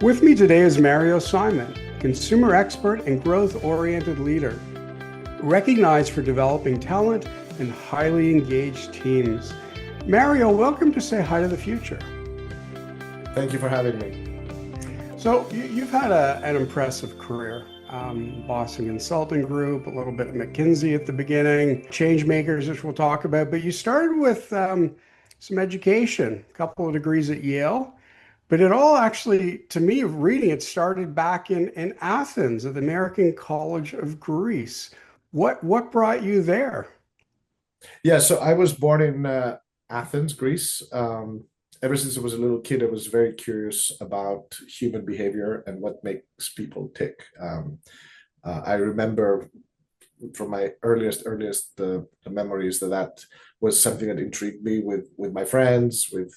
With me today is Mario Simon, consumer expert and growth-oriented leader, recognized for developing talent and highly engaged teams. Mario, welcome to Say Hi to the Future. Thank you for having me. So you've had an impressive career. Boston Consulting Group, a little bit of McKinsey at the beginning, change makers, which we'll talk about. But you started with some education, a couple of degrees at Yale. But it all actually, to me, reading it started back in Athens at the American College of Greece. What brought you there? Yeah, so I was born in Athens, Greece. Ever since I was a little kid, I was very curious about human behavior and what makes people tick. I remember from my earliest memories that was something that intrigued me with my friends, with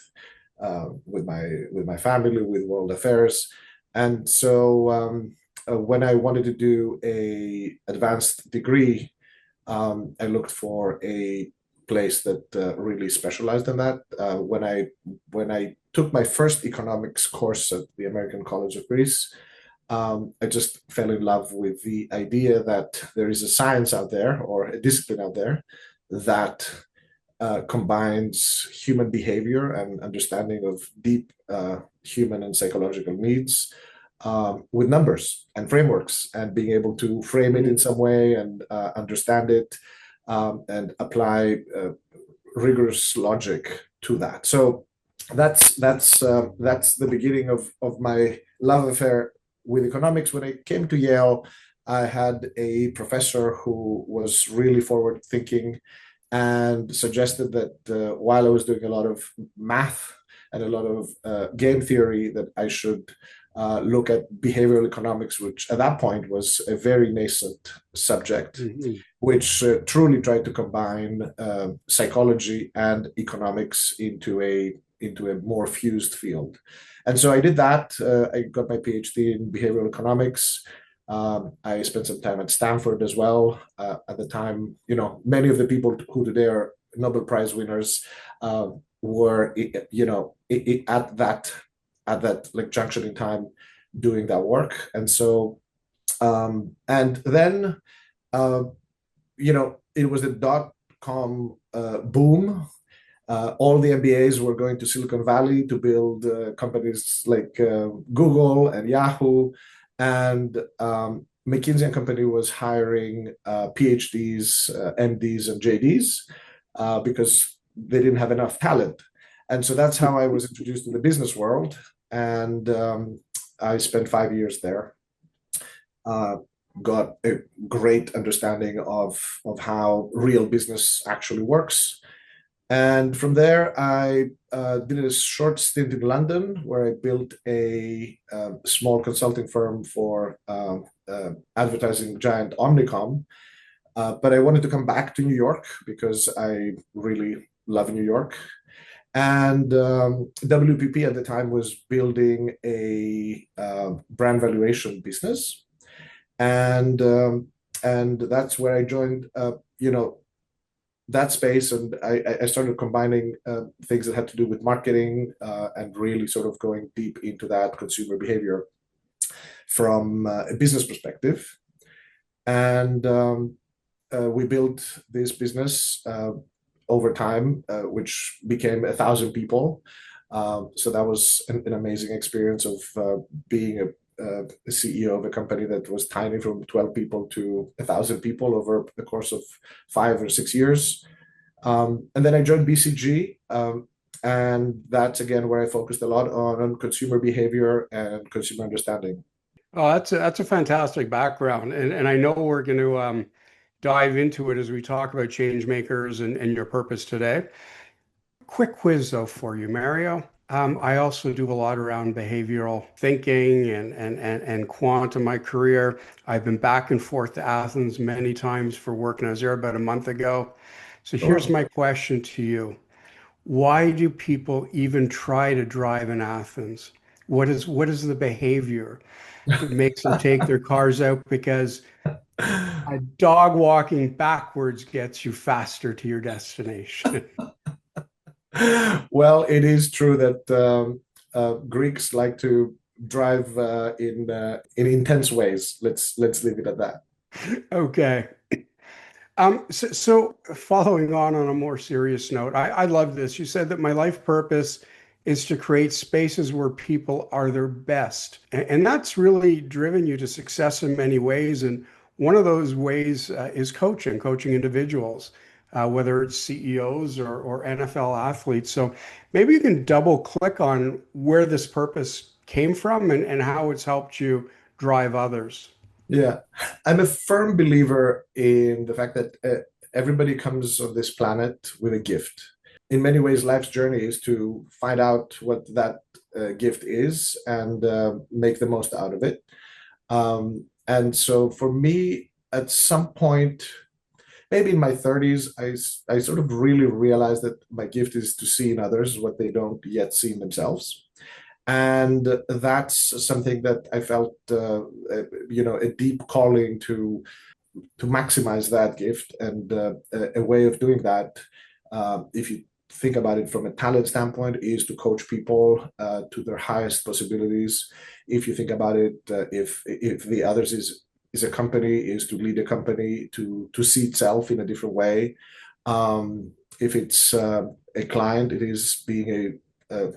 my family, with world affairs. And so when I wanted to do a advanced degree, I looked for a place that really specialized in that. When I took my first economics course at the American College of Greece, I just fell in love with the idea that there is a science out there or a discipline out there that combines human behavior and understanding of deep human and psychological needs with numbers and frameworks, and being able to frame it in some way and understand it and apply rigorous logic to that. So that's the beginning of my love affair with economics. When I came to Yale, I had a professor who was really forward thinking and suggested that while I was doing a lot of math and a lot of game theory, that I should look at behavioral economics, which at that point was a very nascent subject, Mhm. which truly tried to combine psychology and economics into a more fused field. And so I did that. I got my PhD in behavioral economics. I spent some time at Stanford as well. At the time, many of the people who today are Nobel Prize winners were, at that like junction in time doing that work. And so, and then, uh, it was the dot-com boom. All the MBAs were going to Silicon Valley to build companies like Google and Yahoo, and McKinsey and Company was hiring PhDs, MDs, and JDs because they didn't have enough talent. And so that's how I was introduced to the business world, and I spent 5 years there. Uh, got a great understanding of how real business actually works, and from there, I did a short stint in London where I built a small consulting firm for advertising giant Omnicom. But I wanted to come back to New York because I really love New York. And WPP at the time was building a brand valuation business, and that's where I joined. That space, and I started combining things that had to do with marketing and really sort of going deep into that consumer behavior from a business perspective. And we built this business over time, which became 1,000 people. So that was an amazing experience of being a CEO of a company that was tiny, from 12 people to 1,000 people over the course of 5 or 6 years. And then I joined BCG, and that's again where I focused a lot on consumer behavior and consumer understanding. Oh, that's a fantastic background, and I know we're going to dive into it as we talk about change makers and your purpose today. Quick quiz though for you, Mario. I also do a lot around behavioral thinking and quant in my career. I've been back and forth to Athens many times for work, and I was there about a month ago. So Oh, here's wow. my question to you. Why do people even try to drive in Athens? What is the behavior that makes them take their cars out? Because a dog walking backwards gets you faster to your destination. Well, it is true that Greeks like to drive in intense ways. Let's leave it at that. Okay. So following on a more serious note, I love this. You said that my life purpose is to create spaces where people are their best. And that's really driven you to success in many ways. And one of those ways is coaching individuals, whether it's CEOs or NFL athletes. So maybe you can double click on where this purpose came from and how it's helped you drive others. Yeah, I'm a firm believer in the fact that everybody comes on this planet with a gift. In many ways, life's journey is to find out what that gift is and make the most out of it. And so for me, at some point, maybe in my 30s, I sort of really realized that my gift is to see in others what they don't yet see in themselves. And that's something that I felt, a deep calling to maximize that gift. And a way of doing that, if you think about it from a talent standpoint, is to coach people to their highest possibilities. If you think about it, if the others is a company, is to lead a company to see itself in a different way. If it's a client, it is being a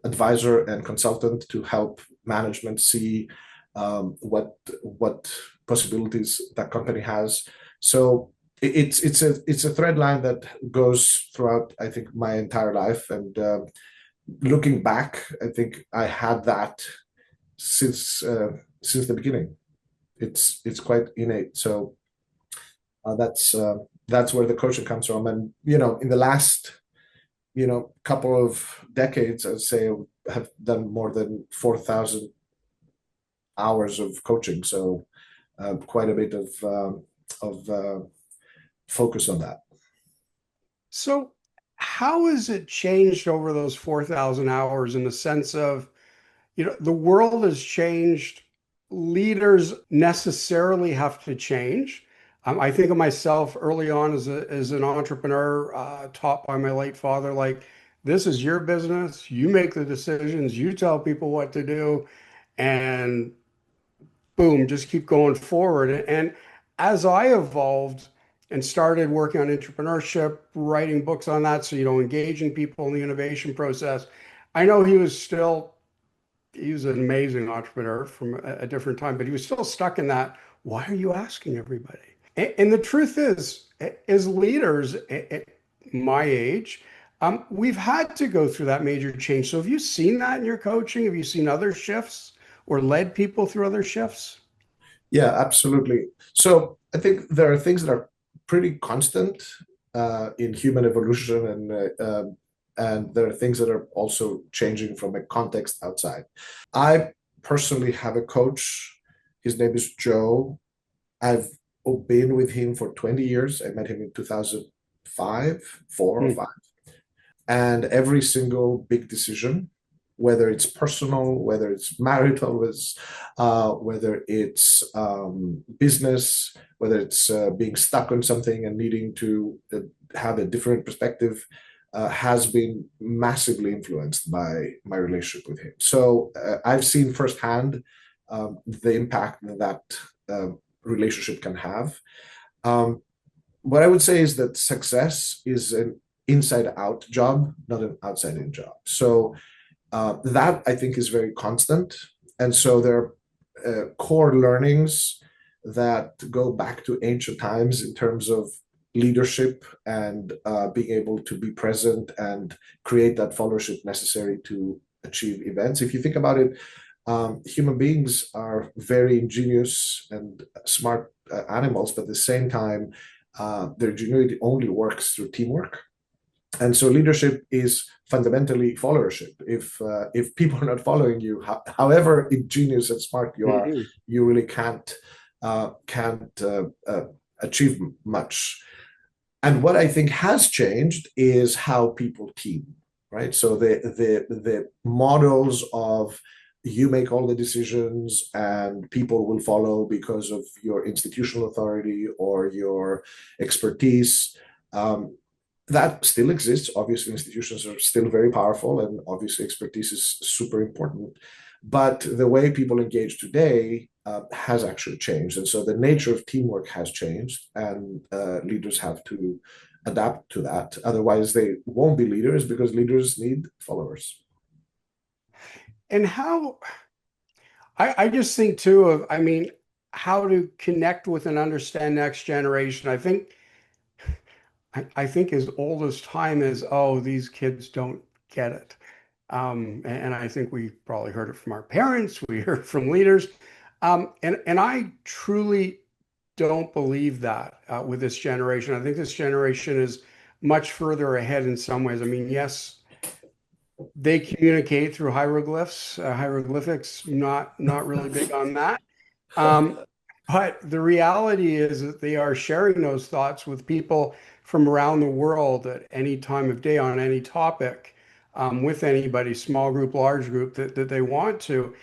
advisor and consultant to help management see what possibilities that company has. So it's a thread line that goes throughout, I think, my entire life. And looking back, I think I had that since the beginning. It's quite innate. So that's where the coaching comes from. And in the last couple of decades, I'd say I have done more than 4,000 hours of coaching. So quite a bit of focus on that. So, how has it changed over those 4,000 hours in the sense of, the world has changed. Leaders necessarily have to change. I think of myself early on as an entrepreneur, taught by my late father, like, this is your business. You make the decisions. You tell people what to do. And boom, just keep going forward. And as I evolved and started working on entrepreneurship, writing books on that, so engaging people in the innovation process, I know he was an amazing entrepreneur from a different time, but he was still stuck in that. Why are you asking everybody? And the truth is, as leaders at my age, we've had to go through that major change. So have you seen that in your coaching? Have you seen other shifts or led people through other shifts? Yeah, absolutely. So I think there are things that are pretty constant in human evolution, and there are things that are also changing from a context outside. I personally have a coach. His name is Joe. I've been with him for 20 years. I met him in 2005, 4 or 5. And every single big decision, whether it's personal, whether it's marital, whether it's business, whether it's being stuck on something and needing to have a different perspective, has been massively influenced by my relationship with him. So I've seen firsthand the impact that relationship can have. Um, what I would say is that success is an inside out job, not an outside in job. So that I think is very constant. And so there are core learnings that go back to ancient times in terms of leadership and being able to be present and create that followership necessary to achieve events. If you think about it, human beings are very ingenious and smart animals, but at the same time, their ingenuity only works through teamwork. And so leadership is fundamentally followership. If people are not following you, however ingenious and smart you are, Mm-hmm. you really can't achieve much. And what I think has changed is how people team, right? So the models of you make all the decisions and people will follow because of your institutional authority or your expertise. That still exists. Obviously, institutions are still very powerful, and obviously, expertise is super important. But the way people engage today has actually changed. And so the nature of teamwork has changed, and leaders have to adapt to that. Otherwise, they won't be leaders because leaders need followers. And how, I just think too of, I mean, how to connect with and understand next generation. I think as old as time is, oh, these kids don't get it. And I think we probably heard it from our parents, we heard it from leaders. And I truly don't believe that with this generation. I think this generation is much further ahead in some ways. I mean, yes, they communicate through hieroglyphs, hieroglyphics, not really big on that. Um, but the reality is that they are sharing those thoughts with people from around the world at any time of day on any topic, with anybody, small group, large group, that they want to.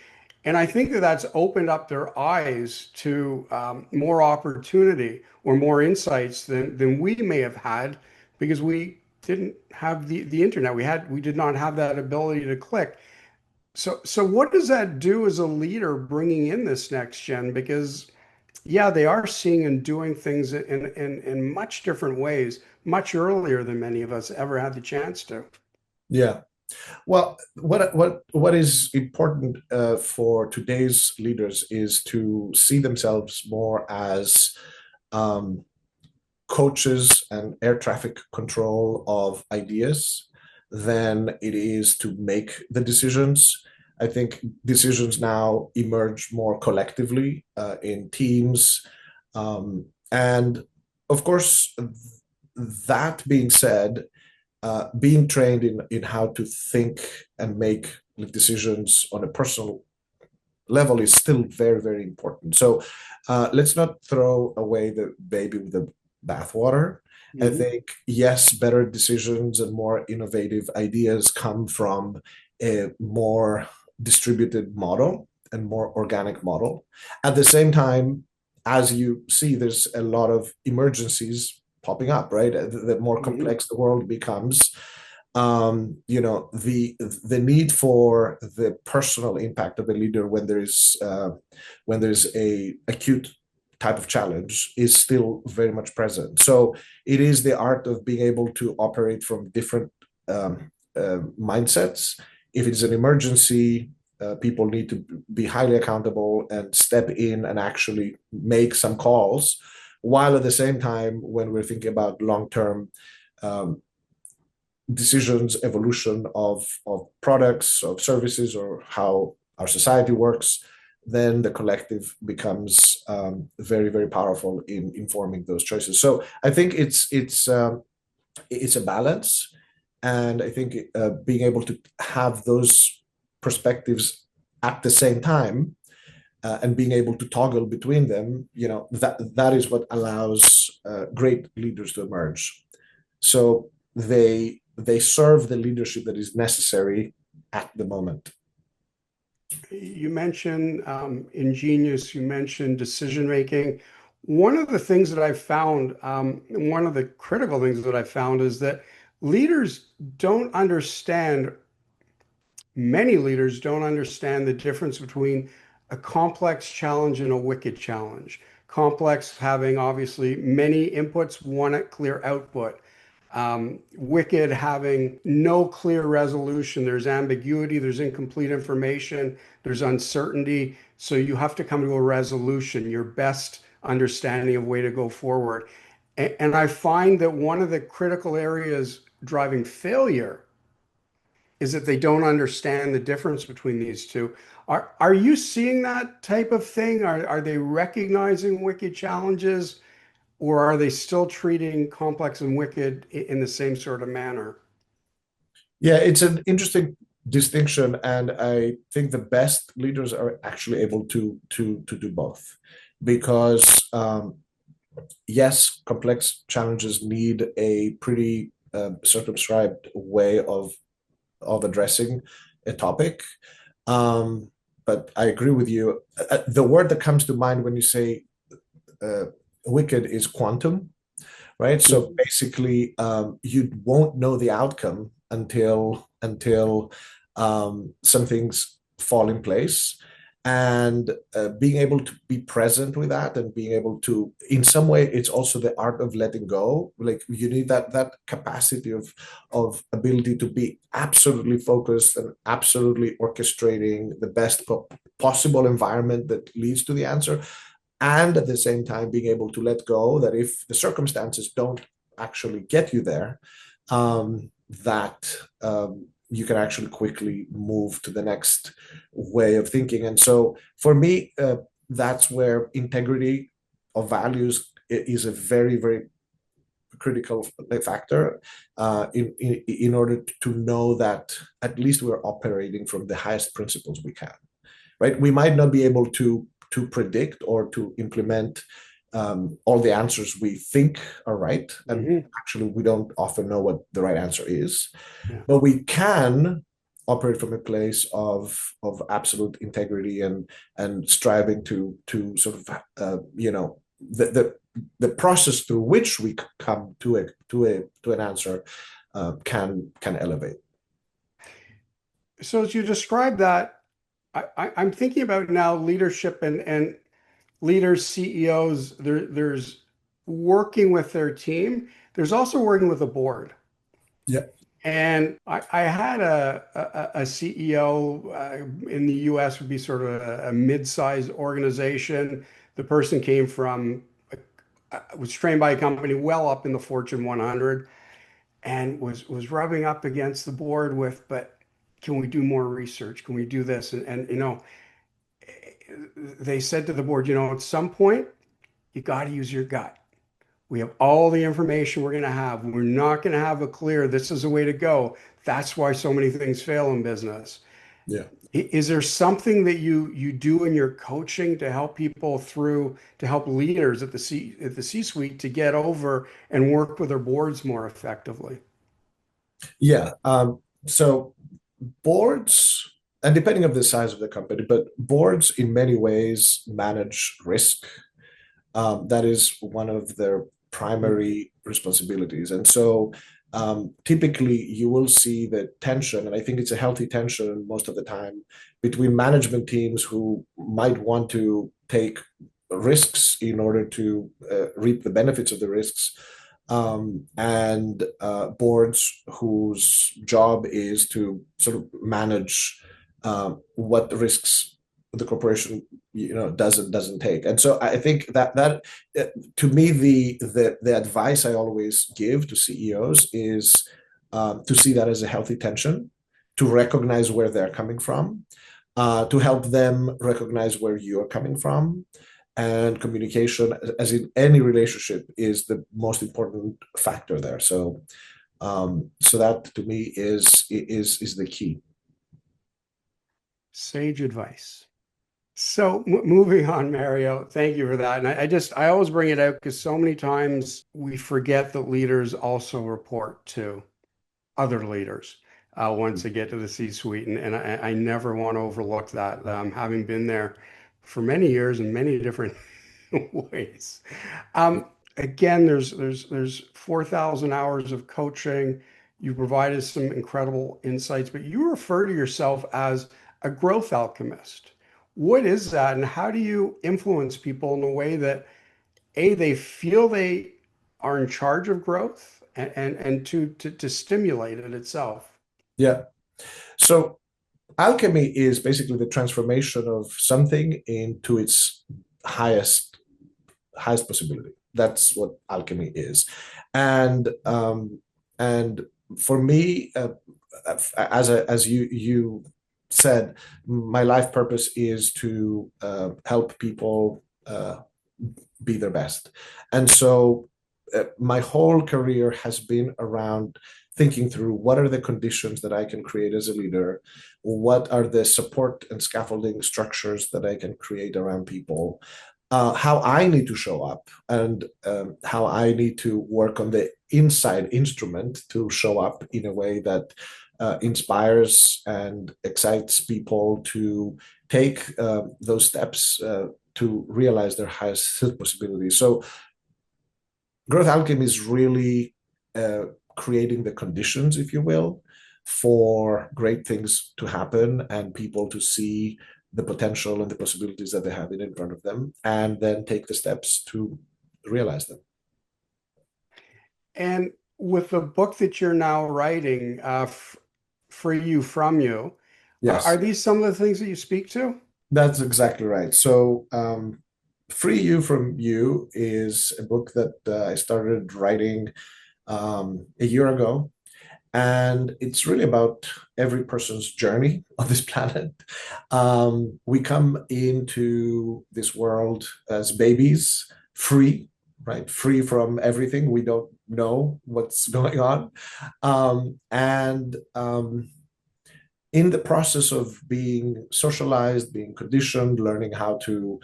And I think that that's opened up their eyes to more opportunity or more insights than we may have had because we didn't have the internet. We did not have that ability to click. So what does that do as a leader bringing in this next gen? Because yeah, they are seeing and doing things in much different ways, much earlier than many of us ever had the chance to. Yeah. Well, what is important for today's leaders is to see themselves more as um, coaches and air traffic control of ideas than it is to make the decisions. I think decisions now emerge more collectively in teams. And of course, that being said, being trained in how to think and make decisions on a personal level is still very, very important. So let's not throw away the baby with the bathwater. I Mhm. think, yes, better decisions and more innovative ideas come from a more distributed model and more organic model. At the same time, as you see, there's a lot of emergencies popping up, right? The more Mhm. complex the world becomes, the need for the personal impact of a leader when there's a acute type of challenge is still very much present. So it is the art of being able to operate from different mindsets. If it's an emergency, people need to be highly accountable and step in and actually make some calls, while at the same time, when we're thinking about long-term um, decisions, evolution of products, of services, or how our society works, then the collective becomes very, very powerful in informing those choices. So I think it's a balance, and I think being able to have those perspectives at the same time and being able to toggle between them, that is what allows great leaders to emerge. So they serve the leadership that is necessary at the moment. You mentioned ingenious, you mentioned decision making. One of the things that I've found, one of the critical things that I've found is that leaders don't understand, many leaders don't understand the difference between a complex challenge and a wicked challenge. Complex having obviously many inputs, one clear output. Wicked having no clear resolution. There's ambiguity, there's incomplete information, there's uncertainty. So you have to come to a resolution, your best understanding of way to go forward. And I find that one of the critical areas driving failure is that they don't understand the difference between these two. Are you seeing that type of thing? Are they recognizing wicked challenges, or are they still treating complex and wicked in the same sort of manner? Yeah, it's an interesting distinction, and I think the best leaders are actually able to do both, because yes, complex challenges need a pretty circumscribed way of addressing a topic. Um, but I agree with you. The word that comes to mind when you say uh, wicked is quantum, right? So Mhm. basically, you won't know the outcome until something's fall in place, and being able to be present with that, and being able to, in some way, it's also the art of letting go. Like, you need that capacity of ability to be absolutely focused and absolutely orchestrating the best possible environment that leads to the answer, and at the same time being able to let go, that if the circumstances don't actually get you there, that you can actually quickly move to the next way of thinking. And so for me, that's where integrity of values is a very, very critical factor, in order to know that at least we're operating from the highest principles we can. Right? We might not be able to predict or to implement all the answers we think are right, and Hmm. actually we don't often know what the right answer is, Yeah. but we can operate from a place of absolute integrity, and striving to sort of the process through which we come to an answer can elevate. So as you describe that, I'm thinking about now leadership and leaders, CEOs. There's working with their team. There's also working with the board. Yeah. And I had a CEO in the US, would be sort of a mid-sized organization. The person came from, was trained by a company well up in the Fortune 100, and was rubbing up against the board with, but can we do more research? Can we do this? And they said to the board, at some point, you got to use your gut. We have all the information we're going to have. We're not going to have a clear, this is the way to go. That's why so many things fail in business. Yeah. Is there something that you do in your coaching to help people through, to help leaders at the C-suite to get over and work with their boards more effectively? Yeah. So boards, and depending on the size of the company, but boards in many ways manage risk. That is one of their primary responsibilities. And so typically you will see the tension, and I think it's a healthy tension most of the time, between management teams who might want to take risks in order to reap the benefits of the risks, and boards whose job is to sort of manage what risks the corporation doesn't take. And so I think that to me, the advice I always give to CEOs is to see that as a healthy tension, to recognize where they're coming from, to help them recognize where you're coming from. And communication, as in any relationship, is the most important factor there. So that to me is the key. Sage advice. So moving on, Mario, thank you for that. And I always bring it out because so many times we forget that leaders also report to other leaders once they get to the C-suite. And I never want to overlook that, having been there for many years in many different ways. Again, there's 4,000 hours of coaching. You provided some incredible insights, but you refer to yourself as a growth alchemist. What is that, and how do you influence people in a way that A, they feel they are in charge of growth, and to stimulate it itself? Yeah. So alchemy is basically the transformation of something into its highest possibility. That's what alchemy is. And um, and for me, as you said, my life purpose is to help people be their best. And so my whole career has been around thinking through what are the conditions that I can create as a leader, what are the support and scaffolding structures that I can create around people, how I need to show up, and how I need to work on the inside instrument to show up in a way that inspires and excites people to take those steps to realize their highest possibilities. So growth alchemy is really creating the conditions, if you will, for great things to happen and people to see the potential and the possibilities that they have in front of them, and then take the steps to realize them. And with the book that you're now writing, For You, From You, are Yes, these some of the things that you speak to? that's exactly right. So, Free You From You is a book that I started writing a year ago. And it's really about every person's journey on this planet. We come into this world as babies, free, right? Free from everything. We don't know what's going on. And in the process of being socialized, being conditioned, learning how to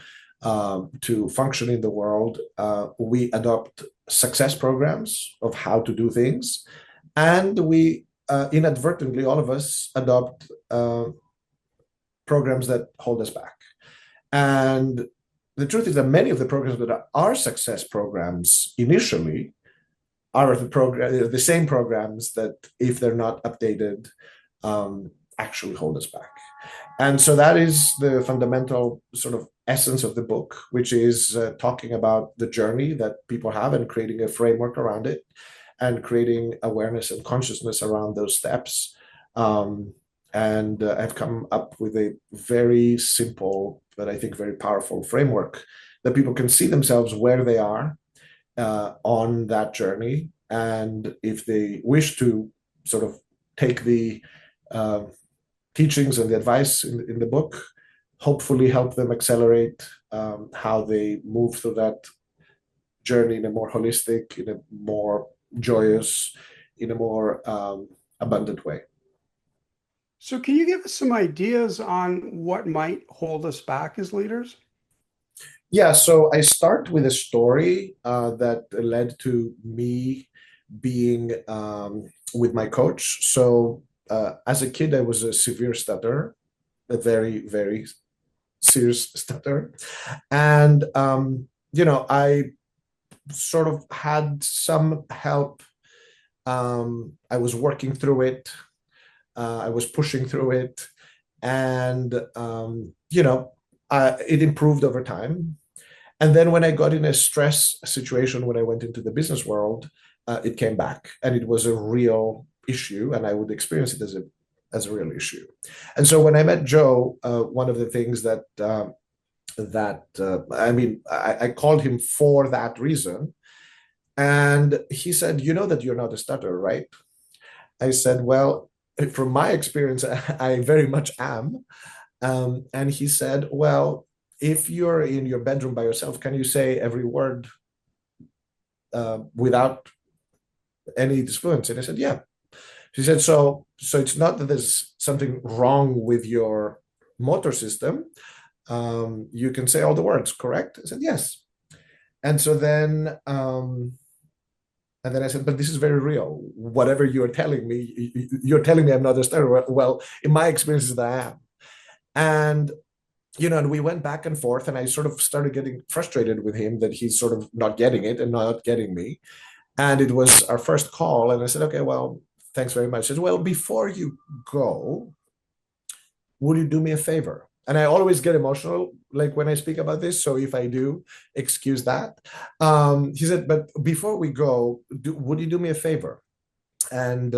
function in the world, we adopt success programs of how to do things, and we inadvertently, all of us, adopt programs that hold us back. And the truth is that many of the programs that are success programs initially are the same programs that, if they're not updated, actually hold us back. And so that is the fundamental sort of essence of the book, which is talking about the journey that people have and creating a framework around it and creating awareness and consciousness around those steps. And I've come up with a very simple, but I think very powerful framework that people can see themselves where they are on that journey. And if they wish to sort of take the teachings and the advice in the book, hopefully help them accelerate how they move through that journey in a more holistic, in a more joyous, in a more abundant way. So, can you give us some ideas on what might hold us back as leaders? Yeah, so I start with a story that led to me being with my coach. So as a kid, I was a severe stutter, a very, very serious stutter. And, I sort of had some help. I was working through it. I was pushing through it. And, it improved over time. And then when I got in a stress situation, when I went into the business world, it came back, and it was a real issue, and I would experience it as a real issue. And so when I met Joe, one of the things I called him for that reason, and he said, "You know that you're not a stutterer, right?" I said, "Well, from my experience, I very much am." And he said, "Well, if you're in your bedroom by yourself, can you say every word without any disfluency?" And I said, "Yeah." She said, "So it's not that there's something wrong with your motor system. You can say all the words, correct?" I said, "Yes." And so then I said, "But this is very real. Whatever you're telling me, you're telling me I'm not a stutterer. Well, in my experiences, I am." And and we went back and forth, and I sort of started getting frustrated with him that he's sort of not getting it and not getting me. And it was our first call, and I said, "Okay, well, thanks very much." He said, "Well, before you go, would you do me a favor?" And I always get emotional, like when I speak about this. So if I do, excuse that. He said, "But before we go, would you do me a favor?" And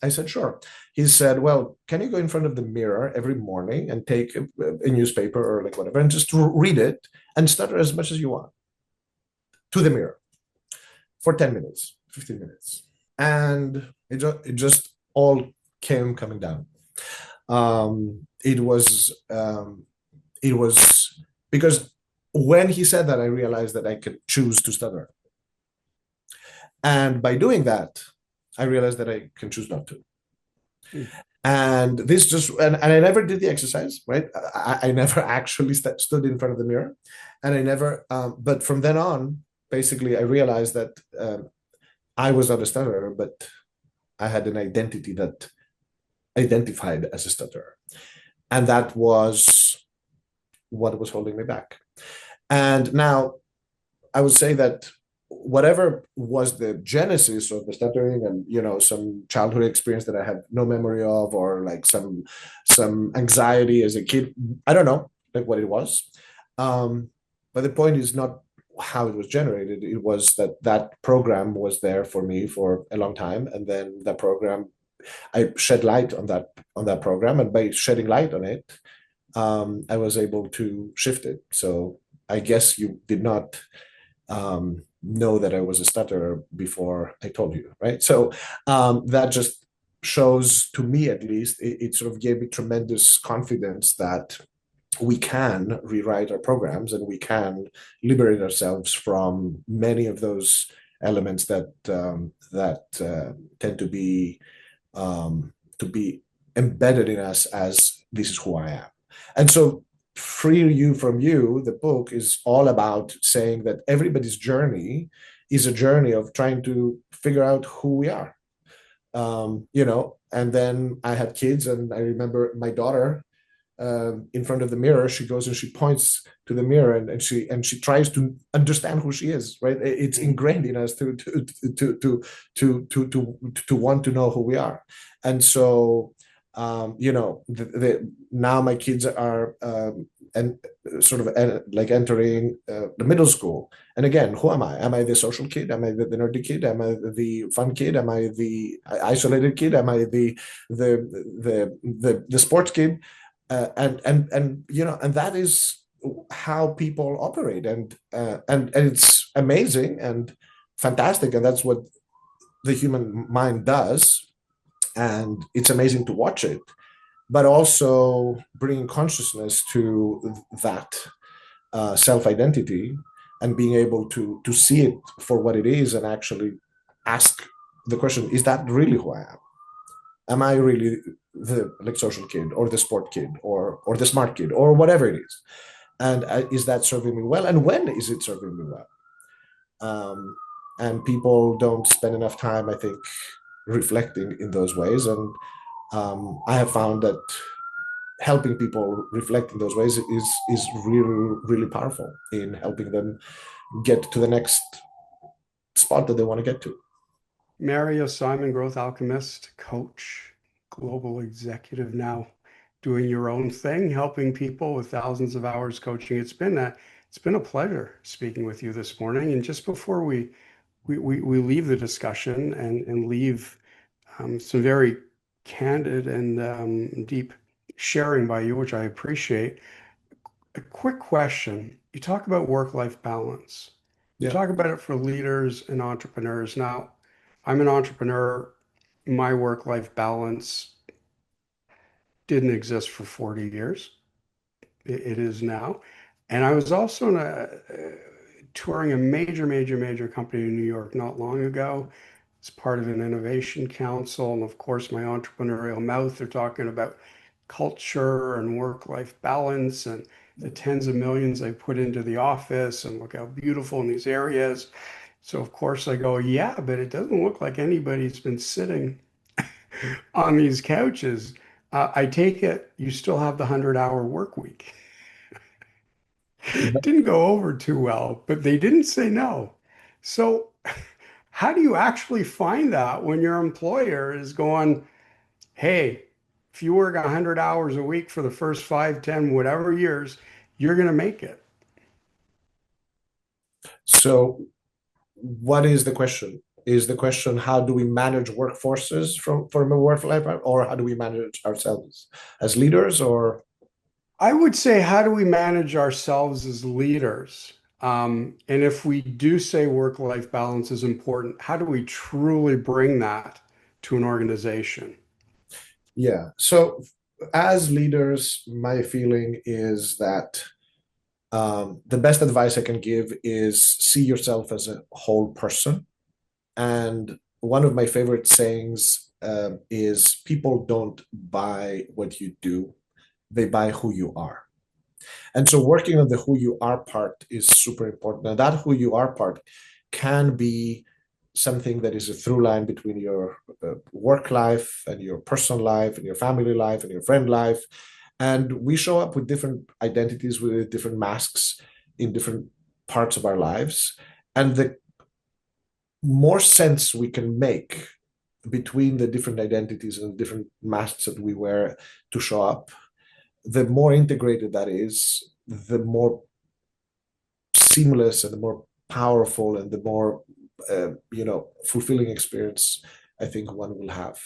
I said, "Sure." He said, "Well, can you go in front of the mirror every morning and take a newspaper or like whatever and just read it and stutter as much as you want to the mirror for 10 minutes, 15 minutes." And it just all came coming down. It was because when he said that, I realized that I could choose to stutter. And by doing that, I realized that I can choose not to. Hmm. And this just, and I never did the exercise, right? I never actually stood in front of the mirror. And I never, but from then on, basically, I realized that I was not a stutterer, but I had an identity that identified as a stutterer. And that was what was holding me back. And now I would say that whatever was the genesis of the stuttering, and some childhood experience that I have no memory of, or like some anxiety as a kid, I don't know like what it was. um but the point is not how it was generated. It was that program was there for me for a long time, and then that program, I shed light on that program, and by shedding light on it, I was able to shift it. So I guess you did not know that I was a stutterer before I told you, right? So that just shows, to me at least, it sort of gave me tremendous confidence that we can rewrite our programs, and we can liberate ourselves from many of those elements that tend to be embedded in us as this is who I am. And so, Free You from You, the book, is all about saying that everybody's journey is a journey of trying to figure out who we are. And then I had kids, and I remember my daughter, in front of the mirror, she goes and she points to the mirror, and she tries to understand who she is. Right? It's ingrained in us to want to know who we are. And so, now my kids are and sort of like entering the middle school. And again, who am I? Am I the social kid? Am I the nerdy kid? Am I the fun kid? Am I the isolated kid? Am I the sports kid? And that is how people operate, and it's amazing and fantastic, and that's what the human mind does, and it's amazing to watch it, but also bringing consciousness to that self-identity, and being able to see it for what it is, and actually ask the question, is that really who I am? Am I really the like social kid, or the sport kid, or the smart kid, or whatever it is? And is that serving me well? And when is it serving me well? And people don't spend enough time, I think, reflecting in those ways. And I have found that helping people reflect in those ways is really, really powerful in helping them get to the next spot that they want to get to. Mario Simon, growth alchemist, coach, global executive now, doing your own thing, helping people with thousands of hours coaching. It's been a pleasure speaking with you this morning. And just before we leave the discussion and leave some very candid and deep sharing by you, which I appreciate. A quick question. You talk about work-life balance. You Yeah. talk about it for leaders and entrepreneurs. Now, I'm an entrepreneur. My work-life balance didn't exist for 40 years. It is now. And I was also touring a major company in New York not long ago. It's part of an innovation council. And of course, my entrepreneurial mouth, they're talking about culture and work-life balance and the tens of millions I put into the office and look how beautiful in these areas. So of course I go, yeah, but it doesn't look like anybody's been sitting on these couches. I take it you still have the 100-hour work week. Didn't go over too well, but they didn't say no. So how do you actually find that when your employer is going, hey, if you work 100 hours a week for the first 5, 10, whatever years, you're going to make it? So, what is the question? Is the question, how do we manage workforces from a work life, or how do we manage ourselves as leaders? Or I would say, how do we manage ourselves as leaders? And if we do say work-life balance is important, how do we truly bring that to an organization? yeah, so as leaders, my feeling is that the best advice I can give is see yourself as a whole person. And one of my favorite sayings is, people don't buy what you do, they buy who you are. And so working on the who you are part is super important. And that who you are part can be something that is a through line between your work life and your personal life and your family life and your friend life. And we show up with different identities, with different masks in different parts of our lives. And the more sense we can make between the different identities and different masks that we wear to show up, the more integrated that is, the more seamless and the more powerful and the more fulfilling experience I think one will have.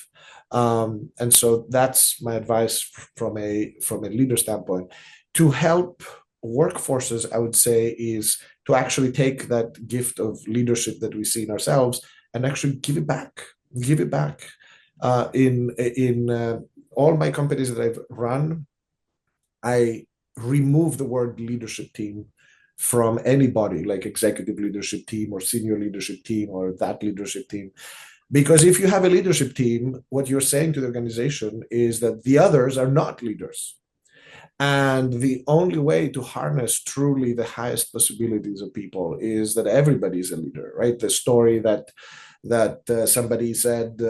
And so that's my advice from a leader standpoint. To help workforces, I would say, is to actually take that gift of leadership that we see in ourselves and actually give it back. Give it back. In all my companies that I've run, I remove the word leadership team from anybody, like executive leadership team or senior leadership team or that leadership team. Because if you have a leadership team, what you're saying to the organization is that the others are not leaders. And the only way to harness truly the highest possibilities of people is that everybody is a leader, right? The story that somebody said,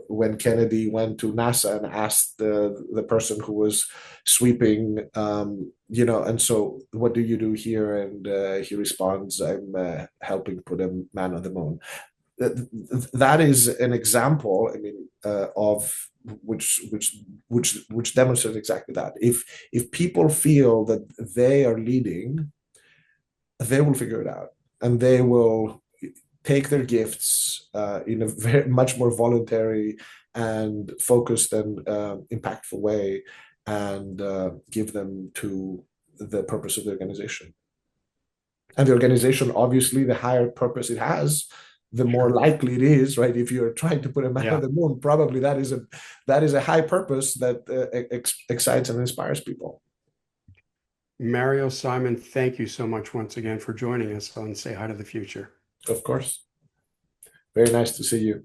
when Kennedy went to NASA and asked the person who was sweeping, and so what do you do here? And he responds, I'm helping put a man on the moon. That is an example, I mean, of which demonstrates exactly that. If people feel that they are leading, they will figure it out, and they will take their gifts in a very much more voluntary and focused and impactful way, and give them to the purpose of the organization. And the organization, obviously, the higher purpose it has, the more Sure. likely it is, right? If you're trying to put a man on Yeah. the moon, probably that is a high purpose that excites and inspires people. Mario, Simon, thank you so much once again for joining us on Say Hi to the Future. Of course. Very nice to see you.